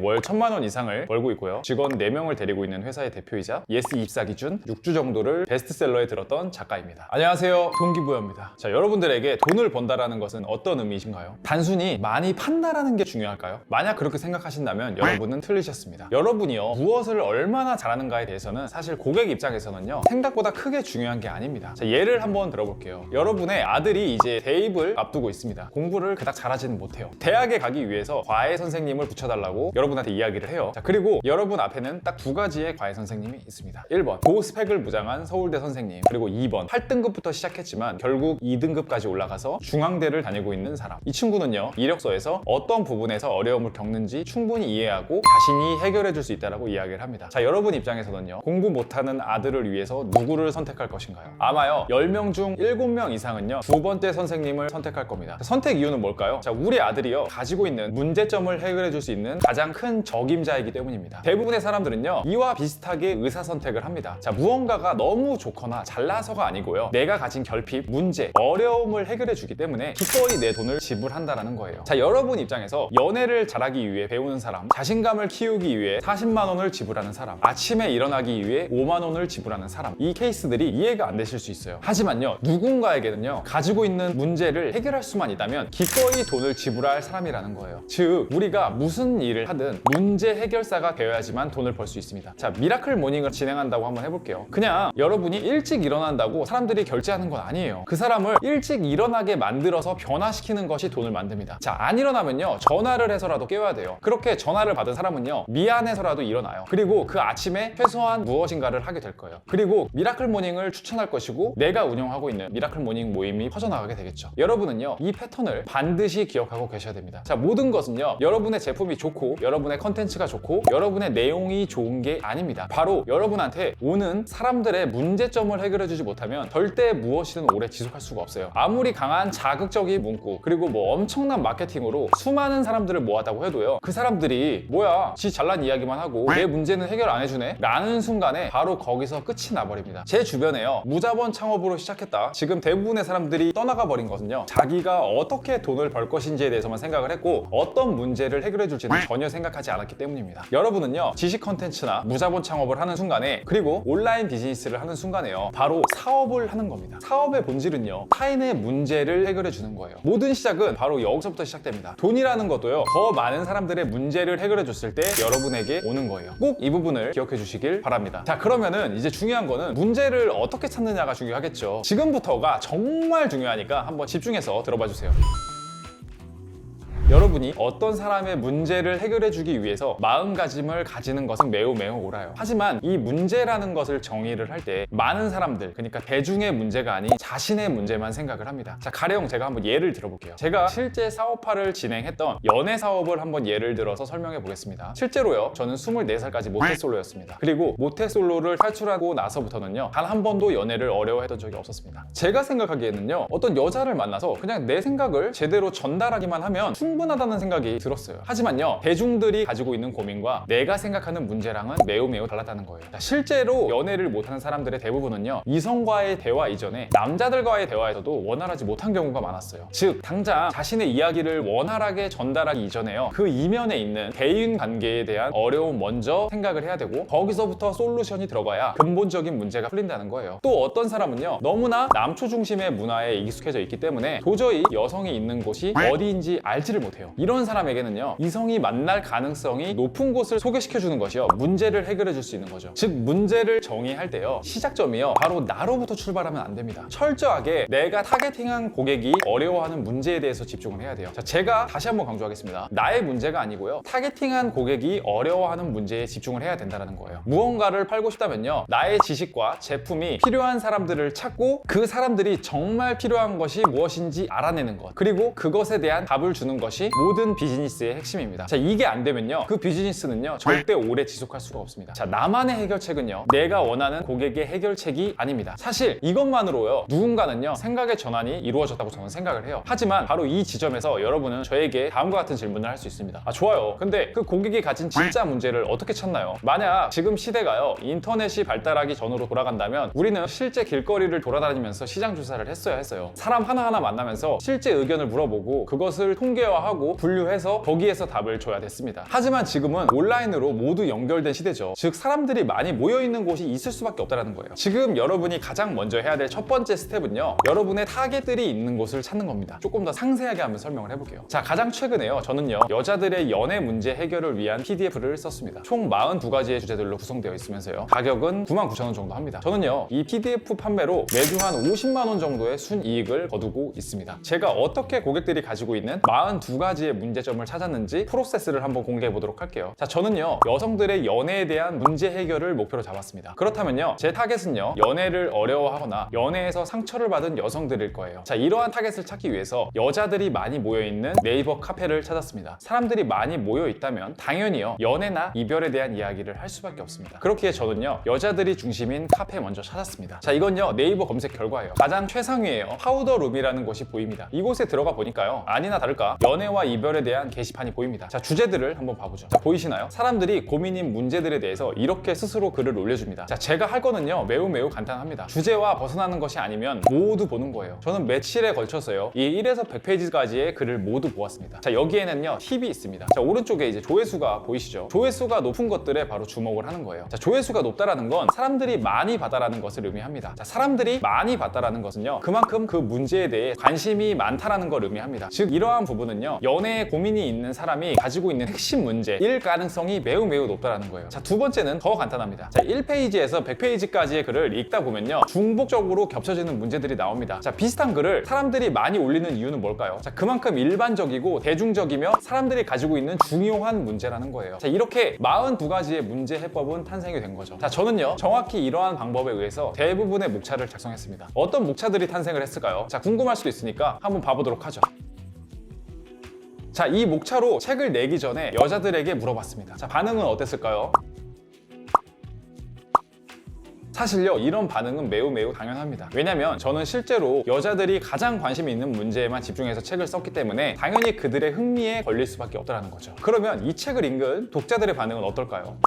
월 1,000만 원 이상을 벌고 있고요. 직원 4명을 데리고 있는 회사의 대표이자 예스 입사 기준 6주 정도를 베스트셀러에 들었던 작가입니다. 안녕하세요, 동기부여입니다. 자, 여러분들에게 돈을 번다라는 것은 어떤 의미이신가요? 단순히 많이 판다라는 게 중요할까요? 만약 그렇게 생각하신다면 여러분은 틀리셨습니다. 여러분이요, 무엇을 얼마나 잘하는가에 대해서는 사실 고객 입장에서는요, 생각보다 크게 중요한 게 아닙니다. 자, 예를 한번 들어볼게요. 여러분의 아들이 이제 대입을 앞두고 있습니다. 공부를 그닥 잘하지는 못해요. 대학에 가기 위해서 과외 선생님을 붙여달라고 여러분한테 이야기를 해요. 자, 그리고 여러분 앞에는 딱 2가지의 과외 선생님이 있습니다. 1번 고스펙을 무장한 서울대 선생님, 그리고 2번 8등급부터 시작했지만 결국 2등급까지 올라가서 중앙대를 다니고 있는 사람. 이 친구는요, 이력서에서 어떤 부분에서 어려움을 겪는지 충분히 이해하고 자신이 해결해 줄 수 있다고 이야기를 합니다. 자, 여러분 입장에서는요, 공부 못하는 아들을 위해서 누구를 선택할 것인가요? 아마요, 10명 중 7명 이상은요, 2번째 선생님을 선택할 겁니다. 자, 선택 이유는 뭘까요? 자, 우리 아들이요, 가지고 있는 문제점을 해결해 줄 수 있는 가장 큰 적임자이기 때문입니다. 대부분의 사람들은요, 이와 비슷하게 의사 선택을 합니다. 자, 무언가가 너무 좋거나 잘나서가 아니고요, 내가 가진 결핍, 문제, 어려움을 해결해 주기 때문에 기꺼이 내 돈을 지불한다라는 거예요. 자, 여러분 입장에서 연애를 잘하기 위해 배우는 사람, 자신감을 키우기 위해 40만 원을 지불하는 사람, 아침에 일어나기 위해 5만 원을 지불하는 사람, 이 케이스들이 이해가 안 되실 수 있어요. 하지만요, 누군가에게는요, 가지고 있는 문제를 해결할 수만 있다면 기꺼이 돈을 지불할 사람이라는 거예요. 즉, 우리가 무슨 일을 하든 문제 해결사가 되어야지만 돈을 벌 수 있습니다. 자, 미라클 모닝을 진행한다고 한번 해볼게요. 그냥 여러분이 일찍 일어난다고 사람들이 결제하는 건 아니에요. 그 사람을 일찍 일어나게 만들어서 변화시키는 것이 돈을 만듭니다. 자, 안 일어나면요, 전화를 해서라도 깨워야 돼요. 그렇게 전화를 받은 사람은요, 미안해서라도 일어나요. 그리고 그 아침에 최소한 무엇인가를 하게 될 거예요. 그리고 미라클 모닝을 추천할 것이고, 내가 운영하고 있는 미라클 모닝 모임이 퍼져나가게 되겠죠. 여러분은요, 이 패턴을 반드시 기억하고 계셔야 됩니다. 자, 모든 것은요, 여러분의 제품이 좋고 여러분의 컨텐츠가 좋고 여러분의 내용이 좋은 게 아닙니다. 바로 여러분한테 오는 사람들의 문제점을 해결해 주지 못하면 절대 무엇이든 오래 지속할 수가 없어요. 아무리 강한 자극적인 문구, 그리고 뭐 엄청난 마케팅으로 수많은 사람들을 모았다고 해도요, 그 사람들이 뭐야, 지 잘난 이야기만 하고 내 문제는 해결 안 해주네 라는 순간에 바로 거기서 끝이 나버립니다. 제 주변에요, 무자본 창업으로 시작했다, 지금 대부분의 사람들이 떠나가 버린 것은요, 자기가 어떻게 돈을 벌 것인지에 대해서만 생각을 했고 어떤 문제를 해결해 줄지는 전혀 생각하지 않았기 때문입니다. 여러분은요, 지식 컨텐츠나 무자본 창업을 하는 순간에, 그리고 온라인 비즈니스를 하는 순간에요, 바로 사업을 하는 겁니다. 사업의 본질은요, 타인의 문제를 해결해 주는 거예요. 모든 시작은 바로 여기서부터 시작됩니다. 돈이라는 것도요, 더 많은 사람들의 문제를 해결해 줬을 때 여러분에게 오는 거예요. 꼭 이 부분을 기억해 주시길 바랍니다. 자, 그러면은 이제 중요한 거는 문제를 어떻게 찾느냐가 중요하겠죠. 지금부터가 정말 중요하니까 한번 집중해서 들어봐 주세요. 여러분이 어떤 사람의 문제를 해결해 주기 위해서 마음가짐을 가지는 것은 매우 옳아요. 하지만 이 문제라는 것을 정의를 할 때 많은 사람들, 그러니까 대중의 문제가 아닌 자신의 문제만 생각을 합니다. 자, 가령 제가 한번 예를 들어볼게요. 제가 실제 사업화를 진행했던 연애 사업을 한번 예를 들어서 설명해 보겠습니다. 실제로요, 저는 24살까지 모태솔로였습니다. 그리고 모태솔로를 탈출하고 나서부터는요, 단 한 번도 연애를 어려워했던 적이 없었습니다. 제가 생각하기에는요, 어떤 여자를 만나서 그냥 내 생각을 제대로 전달하기만 하면 충분하다는 생각이 들었어요. 하지만요, 대중들이 가지고 있는 고민과 내가 생각하는 문제랑은 매우 달랐다는 거예요. 자, 실제로 연애를 못하는 사람들의 대부분은요, 이성과의 대화 이전에 남자들과의 대화에서도 원활하지 못한 경우가 많았어요. 즉, 당장 자신의 이야기를 원활하게 전달하기 이전에요, 그 이면에 있는 대인 관계에 대한 어려움 먼저 생각을 해야 되고, 거기서부터 솔루션이 들어가야 근본적인 문제가 풀린다는 거예요. 또 어떤 사람은요, 너무나 남초 중심의 문화에 익숙해져 있기 때문에 도저히 여성이 있는 곳이 어디인지 알지를 못해요. 이런 사람에게는요, 이성이 만날 가능성이 높은 곳을 소개시켜주는 것이요, 문제를 해결해 줄 수 있는 거죠. 즉, 문제를 정의할 때요, 시작점이요, 바로 나로부터 출발하면 안 됩니다. 철저하게 내가 타겟팅한 고객이 어려워하는 문제에 대해서 집중을 해야 돼요. 자, 제가 다시 한번 강조하겠습니다. 나의 문제가 아니고요, 타겟팅한 고객이 어려워하는 문제에 집중을 해야 된다는 거예요. 무언가를 팔고 싶다면요, 나의 지식과 제품이 필요한 사람들을 찾고 그 사람들이 정말 필요한 것이 무엇인지 알아내는 것, 그리고 그것에 대한 답을 주는 것이 모든 비즈니스의 핵심입니다. 자, 이게 안 되면요, 그 비즈니스는요, 절대 오래 지속할 수가 없습니다. 자, 나만의 해결책은요, 내가 원하는 고객의 해결책이 아닙니다. 사실 이것만으로요, 누군가는요, 생각의 전환이 이루어졌다고 저는 생각을 해요. 하지만 바로 이 지점에서 여러분은 저에게 다음과 같은 질문을 할 수 있습니다. 아, 좋아요. 근데 그 고객이 가진 진짜 문제를 어떻게 찾나요? 만약 지금 시대가요, 인터넷이 발달하기 전으로 돌아간다면 우리는 실제 길거리를 돌아다니면서 시장 조사를 했어요. 사람 하나하나 만나면서 실제 의견을 물어보고 그것을 통계화하고 하고 분류해서 거기에서 답을 줘야 됐습니다. 하지만 지금은 온라인으로 모두 연결된 시대죠. 즉 사람들이 많이 모여있는 곳이 있을 수밖에 없다는 거예요. 지금 여러분이 가장 먼저 해야 될 첫 번째 스텝은요, 여러분의 타겟들이 있는 곳을 찾는 겁니다. 조금 더 상세하게 한번 설명을 해볼게요. 자, 가장 최근에요, 저는요 여자들의 연애 문제 해결을 위한 PDF를 썼습니다. 총 42가지의 주제들로 구성되어 있으면서요, 가격은 99,000원 정도 합니다. 저는요 이 PDF 판매로 매주 한 50만 원 정도의 순이익을 거두고 있습니다. 제가 어떻게 고객들이 가지고 있는 42가지의 문제점을 찾았는지 프로세스를 한번 공개해 보도록 할게요. 자, 저는요 여성들의 연애에 대한 문제 해결을 목표로 잡았습니다. 그렇다면요 제 타겟은요 연애를 어려워하거나 연애에서 상처를 받은 여성들일 거예요. 자, 이러한 타겟을 찾기 위해서 여자들이 많이 모여있는 네이버 카페를 찾았습니다. 사람들이 많이 모여있다면 당연히요 연애나 이별에 대한 이야기를 할 수밖에 없습니다. 그렇기에 저는요 여자들이 중심인 카페 먼저 찾았습니다. 자, 이건요 네이버 검색 결과예요. 가장 최상위에요 파우더룸이라는 곳이 보입니다. 이곳에 들어가 보니까요 아니나 다를까 연애와 이별에 대한 게시판이 보입니다. 자, 주제들을 한번 봐보죠. 자, 보이시나요? 사람들이 고민인 문제들에 대해서 이렇게 스스로 글을 올려줍니다. 자, 제가 할 거는요 매우 간단합니다. 주제와 벗어나는 것이 아니면 모두 보는 거예요. 저는 며칠에 걸쳐서요 이 1에서 100페이지까지의 글을 모두 보았습니다. 자, 여기에는요 팁이 있습니다. 자, 오른쪽에 이제 조회수가 보이시죠? 조회수가 높은 것들에 바로 주목을 하는 거예요. 자, 조회수가 높다라는 건 사람들이 많이 봤다라는 것을 의미합니다. 자, 사람들이 많이 봤다라는 것은요 그만큼 그 문제에 대해 관심이 많다라는 걸 의미합니다. 즉 이러한 부분은요 연애에 고민이 있는 사람이 가지고 있는 핵심 문제일 가능성이 매우 높다라는 거예요. 자, 두 번째는 더 간단합니다. 자, 1페이지에서 100페이지까지의 글을 읽다 보면요 중복적으로 겹쳐지는 문제들이 나옵니다. 자, 비슷한 글을 사람들이 많이 올리는 이유는 뭘까요? 자, 그만큼 일반적이고 대중적이며 사람들이 가지고 있는 중요한 문제라는 거예요. 자, 이렇게 42가지의 문제 해법은 탄생이 된 거죠. 자, 저는요 정확히 이러한 방법에 의해서 대부분의 목차를 작성했습니다. 어떤 목차들이 탄생을 했을까요? 자, 궁금할 수도 있으니까 한번 봐보도록 하죠. 자, 이 목차로 책을 내기 전에 여자들에게 물어봤습니다. 자, 반응은 어땠을까요? 사실요 이런 반응은 매우 당연합니다. 왜냐면 저는 실제로 여자들이 가장 관심이 있는 문제에만 집중해서 책을 썼기 때문에 당연히 그들의 흥미에 걸릴 수밖에 없다는 거죠. 그러면 이 책을 읽은 독자들의 반응은 어떨까요?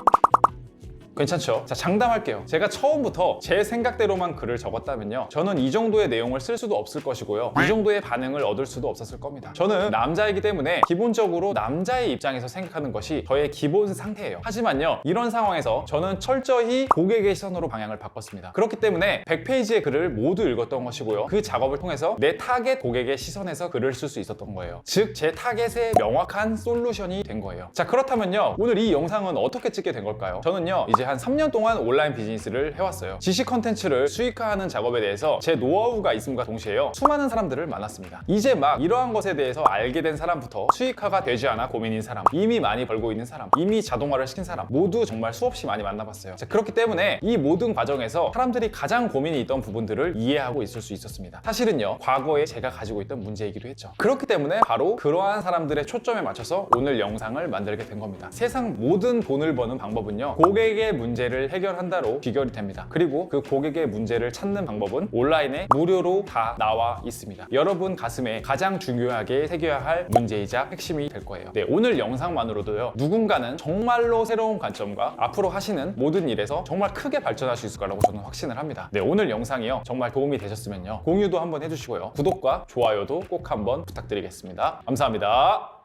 괜찮죠? 자, 장담할게요. 제가 처음부터 제 생각대로만 글을 적었다면요 저는 이 정도의 내용을 쓸 수도 없을 것이고요 이 정도의 반응을 얻을 수도 없었을 겁니다. 저는 남자이기 때문에 기본적으로 남자의 입장에서 생각하는 것이 저의 기본 상태예요. 하지만요 이런 상황에서 저는 철저히 고객의 시선으로 방향을 바꿨습니다. 그렇기 때문에 100페이지의 글을 모두 읽었던 것이고요 그 작업을 통해서 내 타겟 고객의 시선에서 글을 쓸 수 있었던 거예요. 즉 제 타겟의 명확한 솔루션이 된 거예요. 자, 그렇다면요 오늘 이 영상은 어떻게 찍게 된 걸까요? 저는요 이제 한 3년 동안 온라인 비즈니스를 해왔어요. 지식 컨텐츠를 수익화하는 작업에 대해서 제 노하우가 있음과 동시에요 수많은 사람들을 만났습니다. 이제 막 이러한 것에 대해서 알게 된 사람부터 수익화가 되지 않아 고민인 사람, 이미 많이 벌고 있는 사람, 이미 자동화를 시킨 사람 모두 정말 수없이 많이 만나봤어요. 자, 그렇기 때문에 이 모든 과정에서 사람들이 가장 고민이 있던 부분들을 이해하고 있을 수 있었습니다. 사실은요 과거에 제가 가지고 있던 문제이기도 했죠. 그렇기 때문에 바로 그러한 사람들의 초점에 맞춰서 오늘 영상을 만들게 된 겁니다. 세상 모든 돈을 버는 방법은요 고객의 문제를 해결한다로 귀결이 됩니다. 그리고 그 고객의 문제를 찾는 방법은 온라인에 무료로 다 나와 있습니다. 여러분 가슴에 가장 중요하게 새겨야 할 문제이자 핵심이 될 거예요. 네, 오늘 영상만으로도요 누군가는 정말로 새로운 관점과 앞으로 하시는 모든 일에서 정말 크게 발전할 수 있을 거라고 저는 확신을 합니다. 네, 오늘 영상이요 정말 도움이 되셨으면요 공유도 한번 해주시고요 구독과 좋아요도 꼭 한번 부탁드리겠습니다. 감사합니다.